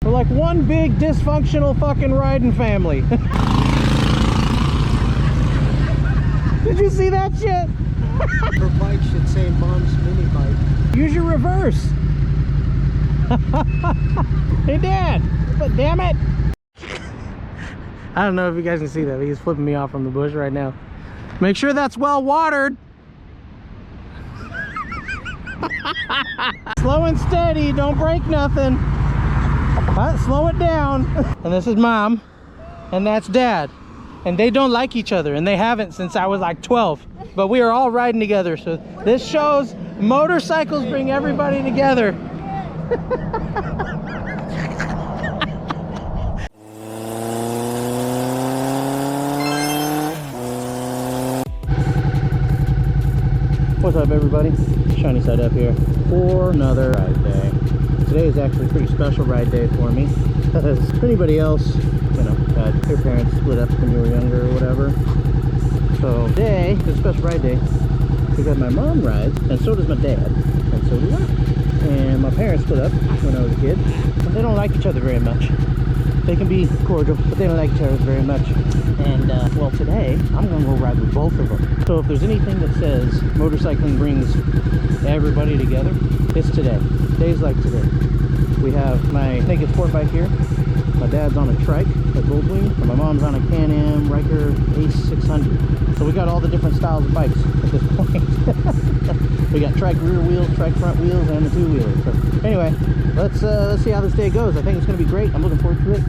We're like one big dysfunctional fucking riding family. Did you see that shit? Her bike should say Mom's mini bike. Use your reverse. Hey Dad, but damn it. I don't know if you guys can see that, but he's flipping me off from the bush right now. Make sure that's well watered. Slow and steady, don't break nothing. Slow it down. And this is Mom, and that's Dad. And they don't like each other, and they haven't since I was like 12. But we are all riding together, so this shows motorcycles bring everybody together. What's up, everybody? Shiny Side Up here for another ride day. Today is actually a pretty special ride day for me, because anybody else, you know, had your parents split up when you were younger or whatever. So today is a special ride day because my mom rides, and so does my dad, and so do I. And my parents split up when I was a kid, and they don't like each other very much. They can be cordial, but they don't like each other very much. And well, today I'm gonna go ride with both of them. So if there's anything that says motorcycling brings everybody together, it's today. Days like today. We have my naked sport bike here. My dad's on a trike, a Goldwing, and my mom's on a Can-Am Riker Ace 600. So we got all the different styles of bikes at this point. We got trike rear wheels, trike front wheels, and the two-wheeler. So anyway, let's see how this day goes. I think it's gonna be great. I'm looking forward to it.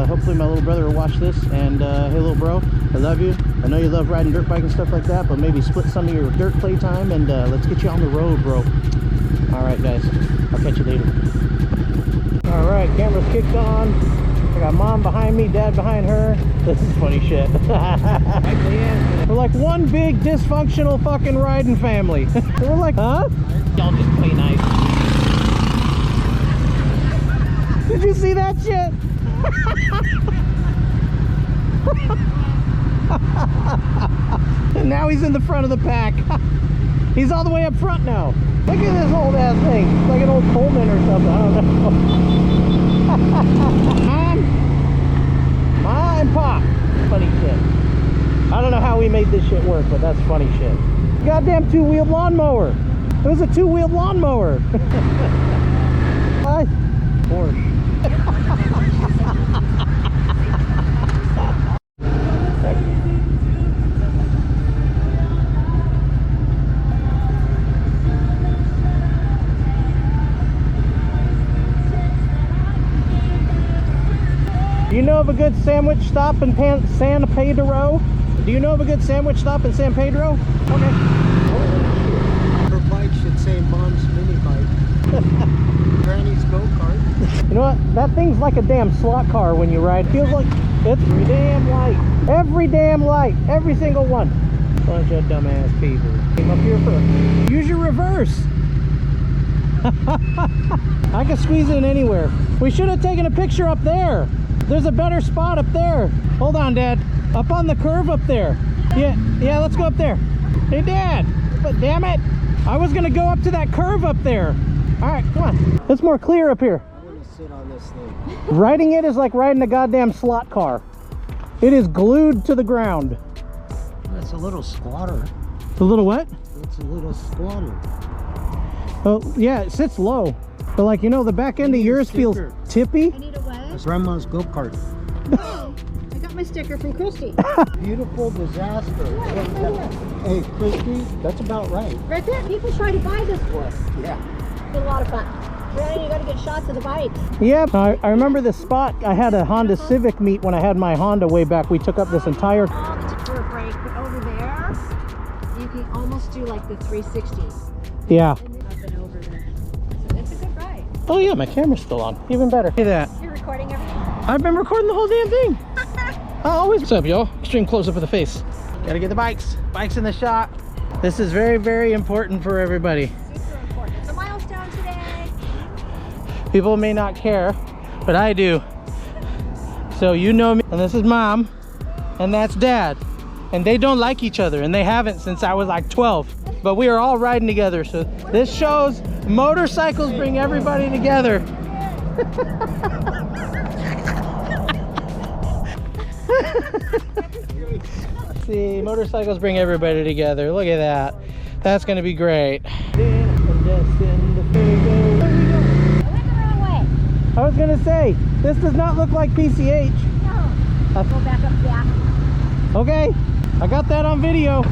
Hopefully my little brother will watch this. And hey, little bro, I love you. I know you love riding dirt bike and stuff like that, but maybe split some of your dirt play time and let's get you on the road, bro. All right, guys. I'll catch you later. All right, camera's kicked on. I got Mom behind me, Dad behind her. This is funny shit. We're like one big dysfunctional fucking riding family. We're like, huh? Y'all just play nice. Did you see that shit? And now he's in the front of the pack. He's all the way up front now. Look at this old ass thing. It's like an old Pullman or something. I don't know. Mom and Pop. Funny shit. I don't know how we made this shit work, but that's funny shit. Goddamn two-wheeled lawnmower. It was a two-wheeled lawnmower. Hi. Porsche. Do you know of a good sandwich stop in San Pedro? Do you know of a good sandwich stop in San Pedro? Okay. Her bike should say Mom's mini bike. Granny's go-kart. You know what? That thing's like a damn slot car when you ride. It feels like it's every damn light. Every damn light. Every single one. Bunch of dumbass people. Came up here first. Use your reverse. I can squeeze in anywhere. We should have taken a picture up there. There's a better spot up there. Hold on, Dad. Up on the curve up there. Yeah, let's go up there. Hey, Dad. But damn it. I was gonna go up to that curve up there. All right, come on. It's more clear up here. I want to sit on this thing. Riding it is like riding a goddamn slot car. It is glued to the ground. It's a little squatter. A little what? It's a little squatter. Oh, yeah, it sits low. But like, you know, the back end of yours feels tippy. I need a what? That's Grandma's go-kart. Oh, I got my sticker from Christy. Beautiful disaster. Hey, Christy, that's about right. Right there, people try to buy this for us. Yeah. It's a lot of fun. Granny, you gotta get shots of the bikes. Yep, I remember this spot. I had a Honda Civic meet when I had my Honda way back. We took up this entire... For a break, but over there, you can almost do like the 360. Yeah. Up and over there. So it's a good ride. Oh yeah, my camera's still on. Even better. Look at that. You're recording everything? I've been recording the whole damn thing. What's up, y'all? Extreme close-up of the face. Gotta get the bikes. Bikes in the shop. This is very, very important for everybody. Super important. It's a milestone today. People may not care, but I do. So you know me. And this is Mom, and that's Dad. And they don't like each other, and they haven't since I was like 12. But we are all riding together, so this shows motorcycles bring everybody together. See, motorcycles bring everybody together. Look at that. That's gonna be great. I went the wrong way. I was gonna say, this does not look like PCH. No. Go back up back. Okay, I got that on video. Oh,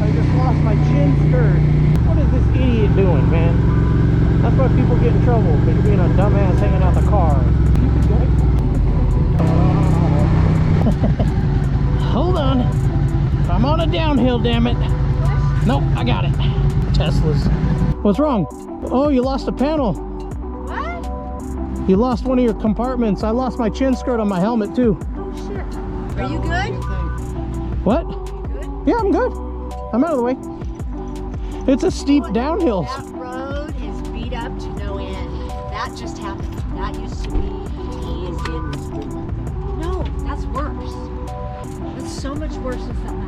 I just lost my chin skirt. What is this idiot doing, man? That's why people get in trouble, because you're being a dumbass hanging out the car. Hold on. I'm on a downhill, damn it. Nope, I got it. Teslas. What's wrong? Oh, you lost a panel. What? You lost one of your compartments. I lost my chin skirt on my helmet too. Oh shit. Are you good? What? Good? Yeah, I'm good. I'm out of the way. It's a steep downhill. That road is beat up to no end. That just happened. That used to be easy. No, that's worse. That's so much worse than something else.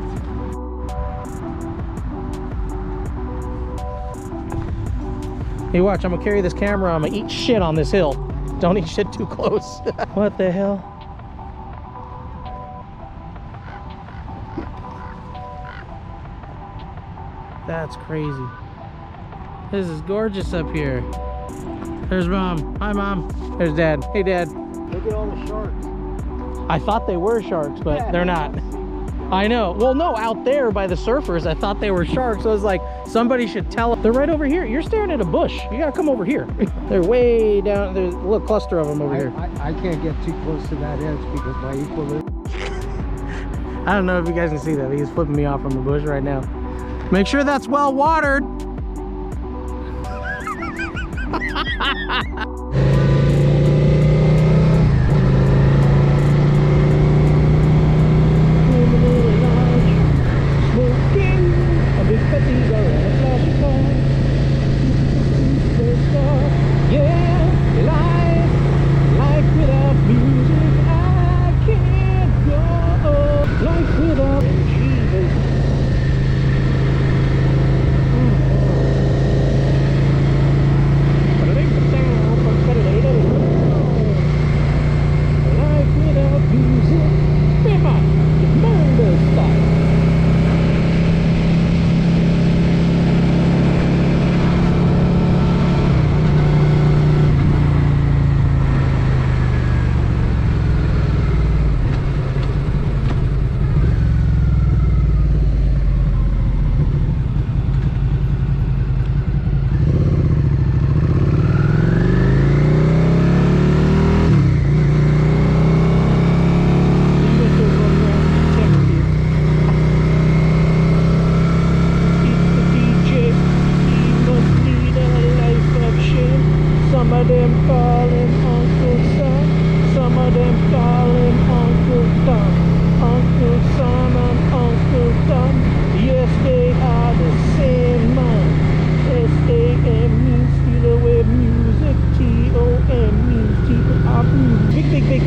Hey, watch, I'm gonna carry this camera. I'm gonna eat shit on this hill. Don't eat shit too close. What the hell? That's crazy. This is gorgeous up here. There's Mom. Hi, Mom. There's Dad. Hey, Dad. Look at all the sharks. I thought they were sharks, but Yeah. they're not. I know. Well, no, out there by the surfers, I thought they were sharks. So I was like, somebody should tell them. They're right over here. You're staring at a bush. You gotta come over here. They're way down. There's a little cluster of them over here. I can't get too close to that edge because my equilibrium. I don't know if you guys can see that, but he's flipping me off from the bush right now. Make sure that's well watered.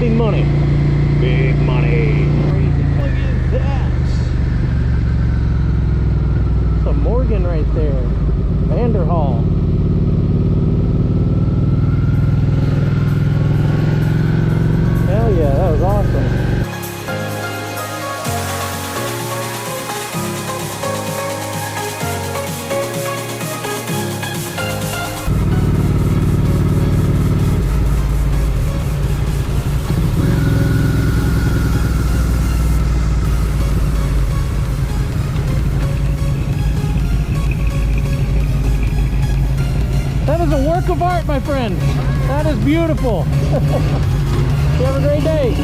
Big money. Big money. Crazy. Look at that. It's a Morgan right there. Vanderhall. Hell yeah, that was awesome. That is a work of art, my friend. That is beautiful. You have a great day.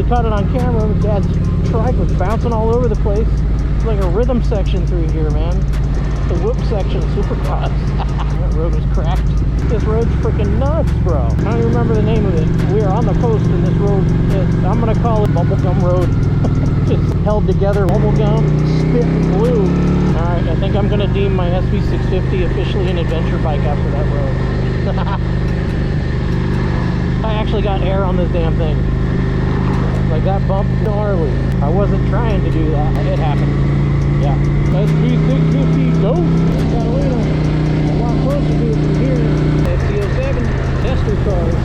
to cut it on camera. My dad's trike was bouncing all over the place. It's like a rhythm section through here, man. The whoop section, supercross. That road was cracked. This road's freaking nuts, bro. I don't even remember the name of it. We are on the coast and this road is, I'm gonna call it Bubblegum Road. Just held together, bubblegum, spit and glue. Alright, I think I'm gonna deem my SV650 officially an adventure bike after that road. I actually got air on this damn thing. Like that bump, gnarly. I wasn't trying to do that. It happened. Yeah. SV650, go! Catalina. A lot closer to it from here. SV07 tester cars.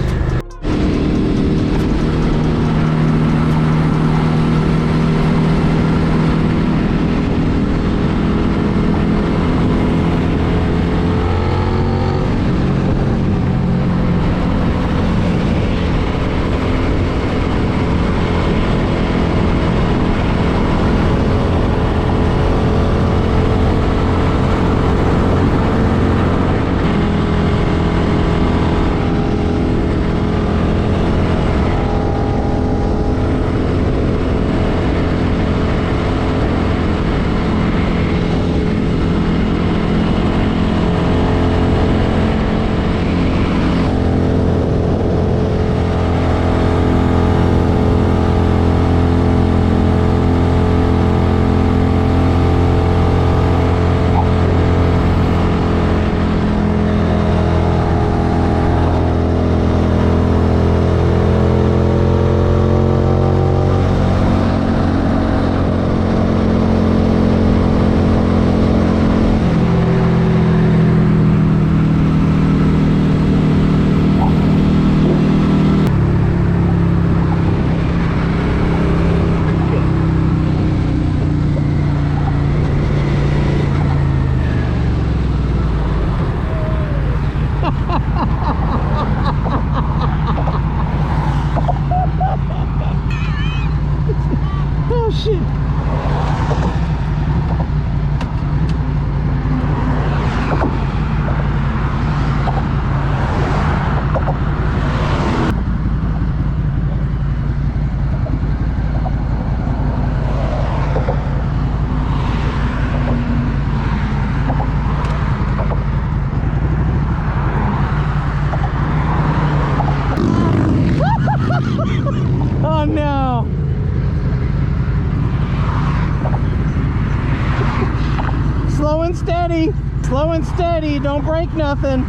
Slow and steady, don't break nothing.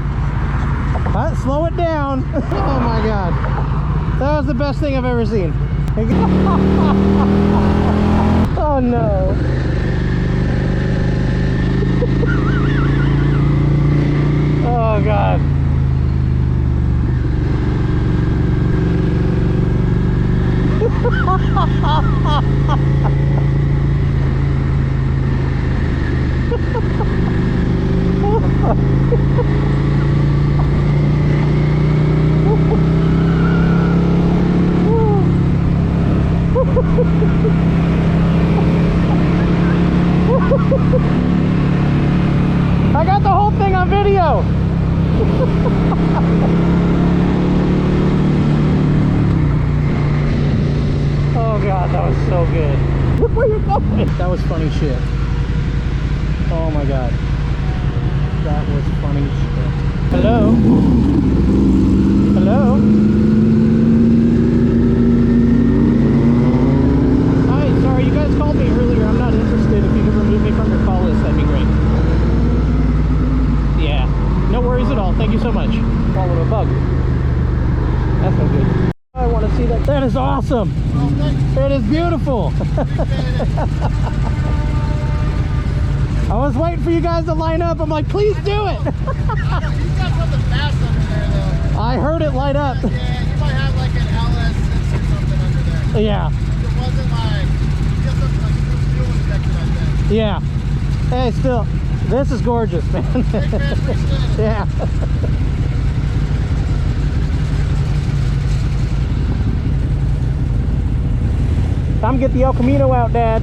Slow it down. Oh my god. That was the best thing I've ever seen. Oh no. Oh god. I got the whole thing on video. Oh god, that was so good. Look where you're going. That was funny shit. Oh my god. That was funny shit. Hello? Hello? Hi, sorry, you guys called me earlier. I'm not interested. If you could remove me from your call list, that'd be great. Yeah, no worries at all. Thank you so much. Swallowed a bug. That's no good. I want to see that. That is awesome. It is beautiful. I was waiting for you guys to line up. I'm like, please do it. You got something fast under there, though. I heard it light up. Yeah, you might have like an LS6 or something under there. Yeah. It wasn't like, you got something like fuel injection, I think. Yeah. Hey, still, this is gorgeous, man. Thanks, man. Appreciate it. Yeah. Time to get the El Camino out, Dad.